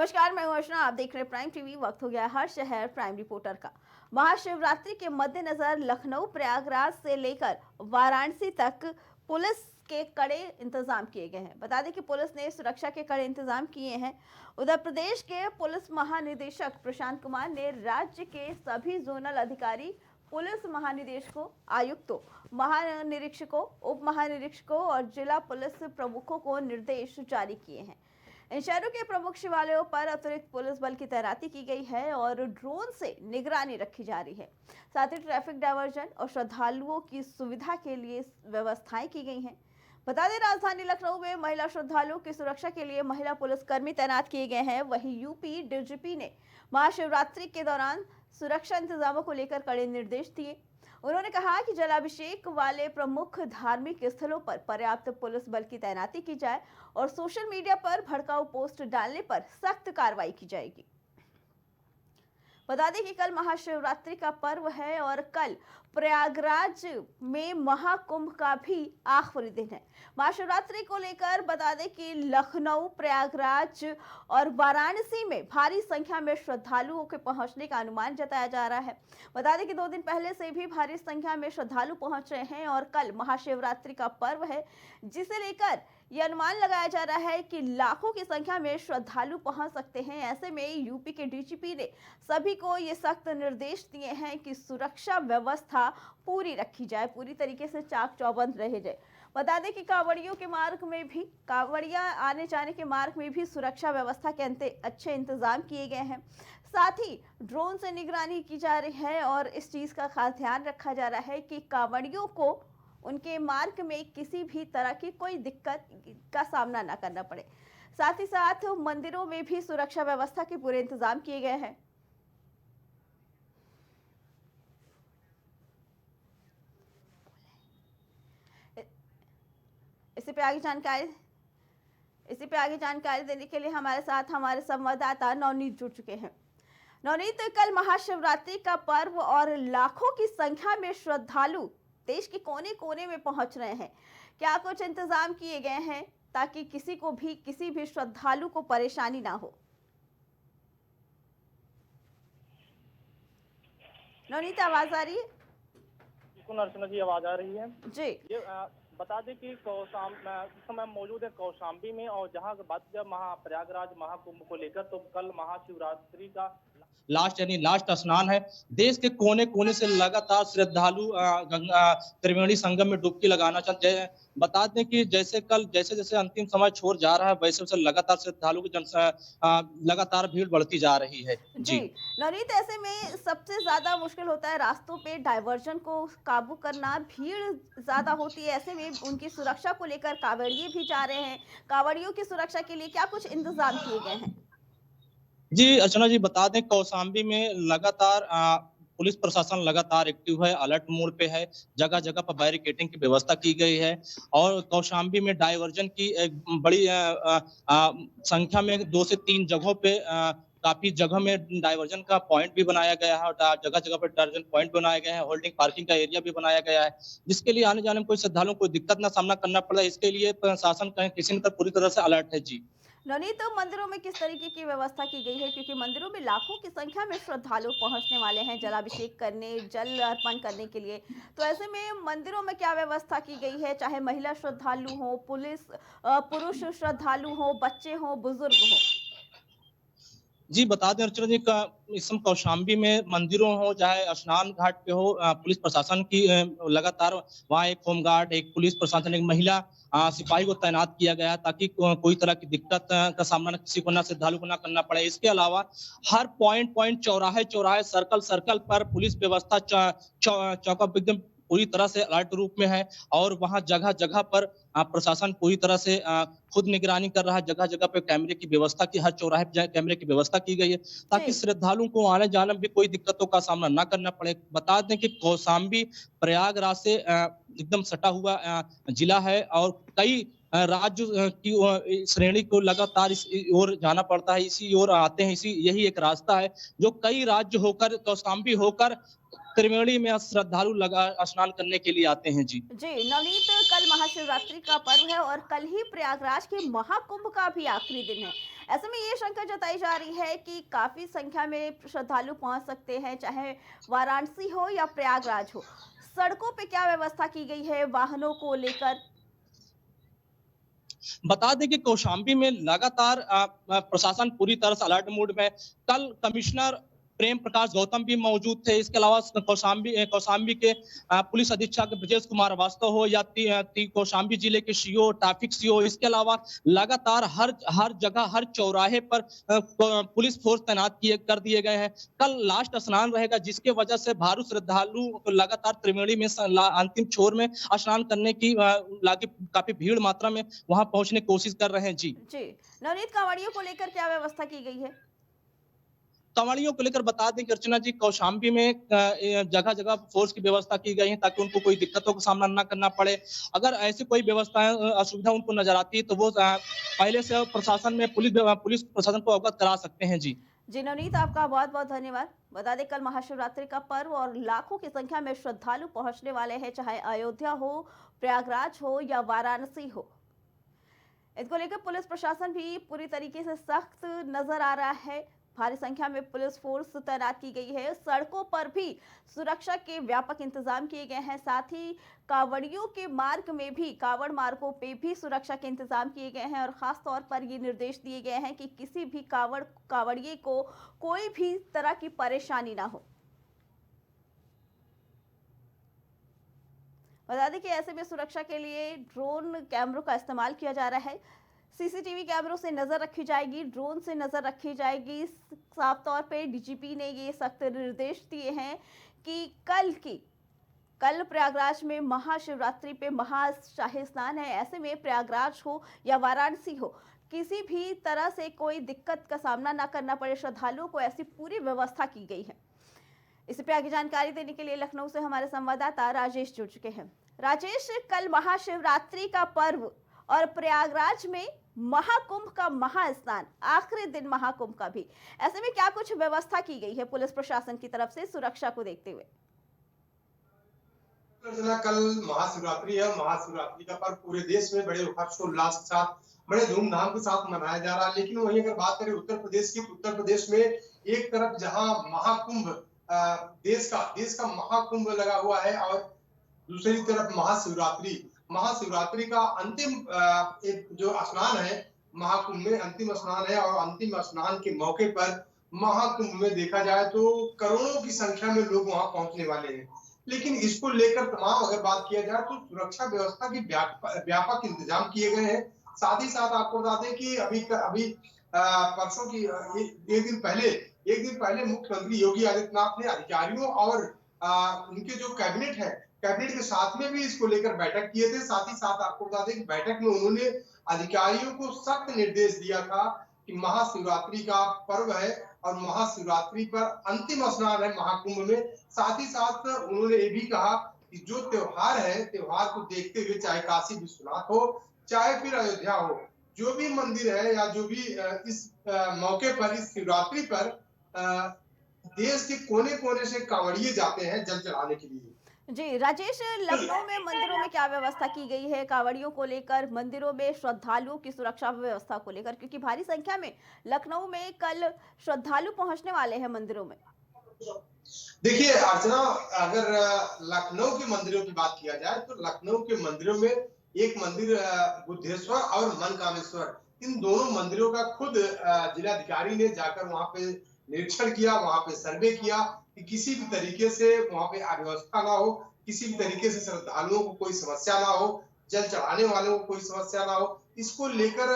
नमस्कार, मैं हूं अर्चना। आप देख रहे हैं प्राइम टीवी। वक्त हो गया हर शहर प्राइम रिपोर्टर का। महाशिवरात्रि के मद्देनजर लखनऊ, प्रयागराज से लेकर वाराणसी तक पुलिस के कड़े इंतजाम किए गए हैं। बता दें कि पुलिस ने सुरक्षा के कड़े इंतजाम किए हैं। उधर प्रदेश के पुलिस महानिदेशक प्रशांत कुमार ने राज्य के सभी जोनल अधिकारी, पुलिस महानिदेशकों, आयुक्तों, महानिरीक्षकों, उप महानिरीक्षकों और जिला पुलिस प्रमुखों को निर्देश जारी किए हैं। इन शहरों के प्रमुख शिवालयों पर अतिरिक्त पुलिस बल की तैनाती की गई है और ड्रोन से निगरानी रखी जा रही है। साथ ही ट्रैफिक डायवर्जन और श्रद्धालुओं की सुविधा के लिए व्यवस्थाएं की गई हैं। बता दें, राजधानी लखनऊ में महिला श्रद्धालुओं की सुरक्षा के लिए महिला पुलिसकर्मी तैनात किए गए हैं। वहीं यूपी डीजीपी ने महाशिवरात्रि के दौरान सुरक्षा इंतजामों को लेकर कड़े निर्देश दिए। उन्होंने कहा कि जलाभिषेक वाले प्रमुख धार्मिक स्थलों पर पर्याप्त पुलिस बल की तैनाती की जाए और सोशल मीडिया पर भड़काऊ पोस्ट डालने पर सख्त कार्रवाई की जाएगी। बता दें कि कल महाशिवरात्रि का पर्व है और कल प्रयागराज में महाकुंभ का भी आखिरी दिन है। महाशिवरात्रि को लेकर बता दें कि लखनऊ, प्रयागराज और वाराणसी में भारी संख्या में श्रद्धालुओं के पहुंचने का अनुमान जताया जा रहा है। बता दें कि 2 दिन पहले से भी भारी संख्या में श्रद्धालु पहुंच रहे हैं और कल महाशिवरात्रि का पर्व है, जिसे लेकर यह अनुमान लगाया जा रहा है कि लाखों की संख्या में श्रद्धालु पहुंच सकते हैं। ऐसे में यूपी के डीजीपी ने सभी को ये सख्त निर्देश दिए हैं कि सुरक्षा व्यवस्था पूरी रखी जाए, पूरी तरीके से चाक चौबंद रहे जाए। बता दें कि कांवड़ियों के मार्ग में भी, कांवड़िया आने जाने के मार्ग में भी सुरक्षा व्यवस्था के अच्छे इंतजाम किए गए हैं। साथ ही ड्रोन से निगरानी की जा रही है और इस चीज का खास ध्यान रखा जा रहा है कि कांवड़ियों को उनके मार्ग में किसी भी तरह की कोई दिक्कत का सामना ना करना पड़े। साथ ही साथ मंदिरों में भी सुरक्षा व्यवस्था के पूरे इंतजाम किए गए हैं। इसी पे आगे जानकारी देने के लिए हमारे साथ हमारे संवाददाता नवनीत जुड़ चुके हैं। नवनीत, कल महाशिवरात्रि का पर्व और लाखों की संख्या में श्रद्धालु देश के कोने कोने में पहुंच रहे हैं। क्या कुछ इंतजाम किए गए हैं ताकि किसी भी श्रद्धालु को परेशानी ना हो? नवनीत, आवाज आ रही है? बिल्कुल अर्चना जी, आवाज आ रही है जी। ये बता दें कि इस समय मौजूद है कौशाम्बी में, और जहां बात जब प्रयागराज महाकुंभ को लेकर, तो कल महाशिवरात्रि का लास्ट स्नान है। देश के कोने कोने से लगातार श्रद्धालु गंगा त्रिवेणी संगम में डुबकी लगाना चाहते हैं। बता दें कि जैसे जैसे अंतिम समय छोड़ जा रहा है, वैसे वैसे लगातार श्रद्धालु की लगातार भीड़ बढ़ती जा रही है। जी नवनीत, ऐसे में सबसे ज्यादा मुश्किल होता है रास्तों पे डायवर्जन को काबू करना। भीड़ ज्यादा होती है, ऐसे में उनकी सुरक्षा को लेकर कांवड़िए भी जा रहे हैं। कांवड़ियों की सुरक्षा के लिए क्या कुछ इंतजाम किए गए हैं? जी अर्चना जी, बता दें कौशाम्बी में लगातार पुलिस प्रशासन लगातार एक्टिव है, अलर्ट मोड पे है। जगह जगह पर बैरिकेडिंग की व्यवस्था की गई है और कौशाम्बी में डायवर्जन की एक बड़ी संख्या में 2 से 3 जगहों पे काफी जगह में डायवर्जन का पॉइंट भी बनाया गया है और जगह जगह पर डायवर्जन पॉइंट बनाया गया है। होल्डिंग पार्किंग का एरिया भी बनाया गया है, जिसके लिए आने जाने में कोई श्रद्धालुओं को दिक्कत ना सामना करना पड़े, इसके लिए प्रशासन कहीं किसी न पूरी तरह से अलर्ट है। जी नवनीत, तो मंदिरों में किस तरीके की व्यवस्था की गई है? क्योंकि मंदिरों में लाखों की संख्या में श्रद्धालु पहुंचने वाले हैं जलाभिषेक करने, जल अर्पण करने के लिए। तो ऐसे में मंदिरों में क्या व्यवस्था की गई है? चाहे महिला श्रद्धालु हो, पुरुष श्रद्धालु हो, बच्चे हो, बुजुर्ग हो। जी बता दें अर्चना जी, इस समय कौशाम्बी में मंदिरों हो चाहे स्नान घाट पे हो, पुलिस प्रशासन की लगातार वहाँ एक होमगार्ड, एक पुलिस प्रशासन, एक महिला सिपाही को तैनात किया गया है ताकि कोई तरह की दिक्कत का सामना किसी को, ना श्रद्धालु को ना करना पड़े। इसके अलावा हर पॉइंट चौराहे सर्कल पर पुलिस व्यवस्था चौकअप एकदम पूरी तरह से अलर्ट रूप में है और वहाँ जगह जगह पर प्रशासन पूरी तरह से खुद निगरानी कर रहा है। जगह जगह पे कैमरे की व्यवस्था की, हर चौराहे पे कैमरे की व्यवस्था की गई है ताकि श्रद्धालुओं को आने जाने में भी कोई दिक्कतों का सामना ना करना पड़े। बता दें कि कौशाम्बी प्रयागराज से एकदम सटा हुआ जिला है और कई राज्य की श्रेणी को लगातार इस ओर जाना पड़ता है, इसी ओर आते हैं। यही एक रास्ता है जो कई राज्य होकर, कौशाम्बी होकर त्रिवेणी में श्रद्धालु स्नान करने के लिए आते हैं। जी नवनीत, कल महाशिवरात्रि का पर्व है और कल ही प्रयागराज के महाकुंभ का भी आखिरी दिन है। ऐसे में ये शंका जताई जा रही है कि काफी संख्या में श्रद्धालु पहुंच सकते हैं, चाहे वाराणसी हो या प्रयागराज हो। सड़कों पे क्या व्यवस्था की गई है वाहनों को लेकर? बता दें कि कौशाम्बी में लगातार प्रशासन पूरी तरह से अलर्ट मोड में। कल कमिश्नर प्रेम प्रकाश गौतम भी मौजूद थे। इसके अलावा कौशाम्बी के पुलिस अधीक्षक ब्रजेश कुमार अवास्तव हो या कौशाम्बी जिले के सीओ, ट्रैफिक सीओ, इसके अलावा लगातार हर जगह, हर चौराहे पर पुलिस फोर्स तैनात कर दिए गए हैं। कल लास्ट स्नान रहेगा, जिसके वजह से भारू श्रद्धालु लगातार त्रिवेणी में अंतिम छोर में स्नान करने की काफी भीड़ मात्रा में वहां पहुंचने की कोशिश कर रहे हैं। जी नवनीत, कांवड़ियों को लेकर क्या व्यवस्था की गई है? कांवड़ियों को लेकर बता दें कि अर्चना जी, कौशाम्बी में जगह जगह फोर्स की व्यवस्था की गई है ताकि उनको कोई दिक्कतों का सामना न करना पड़े। अगर ऐसी कोई व्यवस्थाएं, असुविधा उनको नजर आती है तो वो पहले से प्रशासन में पुलिस प्रशासन को अवगत करा सकते हैं। जी नवनीत, आपका बहुत बहुत धन्यवाद। बता दें, कल महाशिवरात्रि का पर्व और लाखों की संख्या में श्रद्धालु पहुंचने वाले हैं, चाहे अयोध्या हो, प्रयागराज हो या वाराणसी हो। इसको लेकर पुलिस प्रशासन भी पूरी तरीके से सख्त नजर आ रहा है। भारी संख्या में पुलिस फोर्स तैनात की गई है। सड़कों पर भी सुरक्षा के व्यापक इंतजाम किए गए हैं। साथ ही कांवड़ियों के मार्ग में भी, कांवड़ मार्गों पे भी सुरक्षा के इंतजाम किए गए हैं और खास तौर पर ये निर्देश दिए गए हैं कि किसी भी कांवड़िए को कोई भी तरह की परेशानी ना हो। बता दें कि ऐसे में सुरक्षा के लिए ड्रोन कैमरों का इस्तेमाल किया जा रहा है। सीसीटीवी कैमरों से नजर रखी जाएगी, ड्रोन से नजर रखी जाएगी। साफ तौर पे डीजीपी ने ये सख्त निर्देश दिए हैं कि कल प्रयागराज में महाशिवरात्रि पे महाशाही स्नान है। ऐसे में प्रयागराज हो या वाराणसी हो, किसी भी तरह से कोई दिक्कत का सामना ना करना पड़े श्रद्धालुओं को, ऐसी पूरी व्यवस्था की गई है। इस पे आगे जानकारी देने के लिए लखनऊ से हमारे संवाददाता राजेश जुड़ चुके हैं। राजेश, कल महाशिवरात्रि का पर्व और प्रयागराज में महाकुंभ का महास्नान, आखिरी दिन महाकुंभ का भी, ऐसे में क्या कुछ व्यवस्था की गई है पुलिस प्रशासन की तरफ से सुरक्षा को देखते हुए? कल महाशिवरात्रि है। महाशिवरात्रि का पर्व पूरे देश में बड़े हर्षोल्लास के साथ, बड़े धूमधाम के साथ मनाया जा रहा है। लेकिन वहीं अगर बात करें उत्तर प्रदेश की, उत्तर प्रदेश में एक तरफ जहां महाकुंभ, देश का महाकुंभ लगा हुआ है और दूसरी तरफ महाशिवरात्रि का अंतिम एक जो स्नान है, महाकुंभ में अंतिम स्नान है और अंतिम स्नान के मौके पर महाकुंभ में देखा जाए तो करोड़ों की संख्या में लोग वहां पहुंचने वाले हैं। लेकिन इसको लेकर तमाम अगर बात किया जाए तो सुरक्षा व्यवस्था के व्यापक इंतजाम किए गए हैं। साथ ही साथ आपको बता दें कि अभी परसों की एक दिन पहले मुख्यमंत्री योगी आदित्यनाथ ने अधिकारियों और उनके जो कैबिनेट के साथ में भी इसको लेकर बैठक किए थे। साथ ही साथ आपको बता दें कि बैठक में उन्होंने अधिकारियों को सख्त निर्देश दिया था कि महाशिवरात्रि का पर्व है और महाशिवरात्रि पर अंतिम स्नान है महाकुंभ में। साथ ही साथ उन्होंने ये भी कहा कि जो त्योहार है, त्योहार को देखते हुए चाहे काशी विश्वनाथ हो, चाहे फिर अयोध्या हो, जो भी मंदिर है या जो भी इस मौके पर, इस शिवरात्रि पर देश के कोने कोने से कांवड़िए जाते हैं जल चढ़ाने के लिए। जी राजेश, लखनऊ में मंदिरों में क्या व्यवस्था की गई है कांवड़ियों को लेकर, मंदिरों में श्रद्धालुओं की सुरक्षा व्यवस्था को लेकर, क्योंकि भारी संख्या में लखनऊ में कल श्रद्धालु पहुंचने वाले हैं मंदिरों में? देखिए अर्चना, अगर लखनऊ के मंदिरों की बात किया जाए तो लखनऊ के मंदिरों में एक मंदिर बुद्धेश्वर और मनकामेश्वर, इन दोनों मंदिरों का खुद जिलाधिकारी ने जाकर वहां पे निरीक्षण किया, वहां पे सर्वे किया कि किसी भी तरीके से वहां पे अव्यवस्था ना हो, किसी भी तरीके से श्रद्धालुओं को कोई समस्या ना हो, जल चढ़ाने वालों को कोई समस्या ना हो। इसको लेकर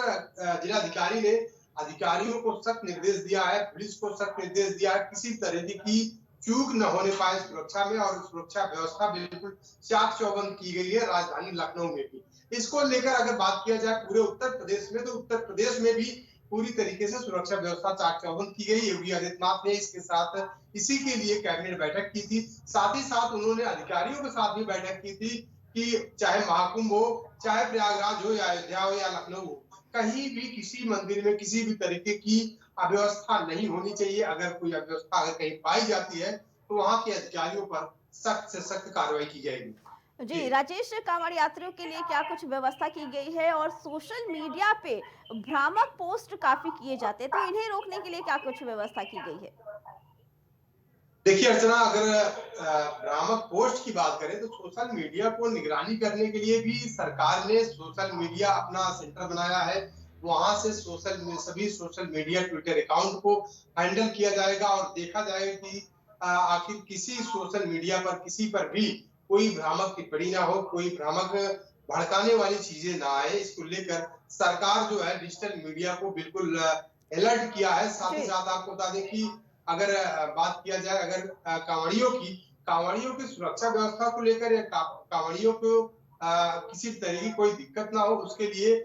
जिलाधिकारी ने अधिकारियों को सख्त निर्देश दिया है, पुलिस को सख्त निर्देश दिया है, किसी तरह की चूक न होने पाए सुरक्षा में, और सुरक्षा व्यवस्था बिल्कुल चाक चौबंद की गई है राजधानी लखनऊ में भी। इसको लेकर अगर बात किया जाए पूरे उत्तर प्रदेश में, तो उत्तर प्रदेश में भी पूरी तरीके से सुरक्षा व्यवस्था चाक चौबंद की गई। योगी आदित्यनाथ ने इसके साथ इसी के लिए कैबिनेट बैठक की थी। साथ ही साथ उन्होंने अधिकारियों के साथ भी बैठक की थी कि चाहे महाकुंभ हो, चाहे प्रयागराज हो या अयोध्या हो या लखनऊ हो, कहीं भी किसी मंदिर में किसी भी तरीके की अव्यवस्था नहीं होनी चाहिए। अगर कोई अव्यवस्था अगर कहीं पाई जाती है तो वहां के अधिकारियों पर सख्त से सख्त कार्रवाई की जाएगी। जी राजेश, कांवड़ यात्रियों के लिए क्या कुछ व्यवस्था की गई है? और सोशल मीडिया पे भ्रामक पोस्ट काफी किए जाते हैं, तो इन्हें रोकने के लिए क्या कुछ व्यवस्था की गई है? देखिए अर्चना, अगर भ्रामक पोस्ट की बात करें तो सोशल मीडिया को निगरानी करने के लिए भी सरकार ने सोशल मीडिया अपना सेंटर बनाया है। वहां से सभी सोशल मीडिया ट्विटर अकाउंट को हैंडल किया जाएगा और देखा जाएगा कि आखिर किसी सोशल मीडिया पर किसी पर भी कोई भ्रामक टिप्पणी ना हो, कोई भ्रामक भड़काने वाली चीजें ना आए। इसको लेकर सरकार जो है डिजिटल मीडिया को बिल्कुल अलर्ट किया है। साथ ही जी। साथ आपको बता दें कि अगर बात किया जाए अगर कांवड़ियों की सुरक्षा व्यवस्था को लेकर या कांवड़ियों को किसी तरह की कोई दिक्कत ना हो उसके लिए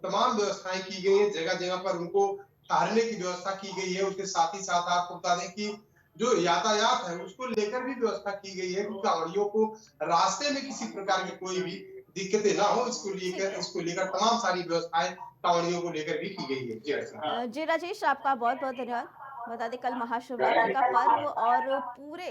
तमाम व्यवस्थाएं की गई है। जगह जगह पर उनको ठहरने की व्यवस्था की गई है। उसके साथ ही साथ आपको बता दें कि जो यातायात है उसको लेकर भी व्यवस्था की गई है कि कांवड़ियों को रास्ते में किसी प्रकार की कोई भी दिक्कतें ना हो। ठीक है। इसको लेकर तमाम सारी व्यवस्थाएं कांवड़ियों को लेकर भी की गई है। जी अर्चना। जी राजेश, आपका बहुत बहुत धन्यवाद। बता दें कल महाशिवरात्रि का पर्व और पूरे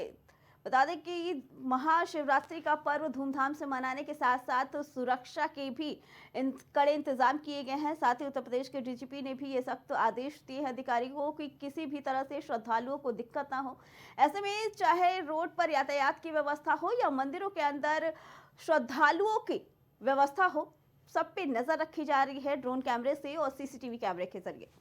बता दें कि महाशिवरात्रि का पर्व धूमधाम से मनाने के साथ साथ सुरक्षा के भी कड़े इंतजाम किए गए हैं। साथ ही उत्तर प्रदेश के डीजीपी ने भी ये सख्त आदेश दिए हैं अधिकारियों को कि किसी भी तरह से श्रद्धालुओं को दिक्कत ना हो। ऐसे में चाहे रोड पर यातायात की व्यवस्था हो या मंदिरों के अंदर श्रद्धालुओं की व्यवस्था हो, सब पे नजर रखी जा रही है ड्रोन कैमरे से और सीसीटीवी कैमरे के जरिए।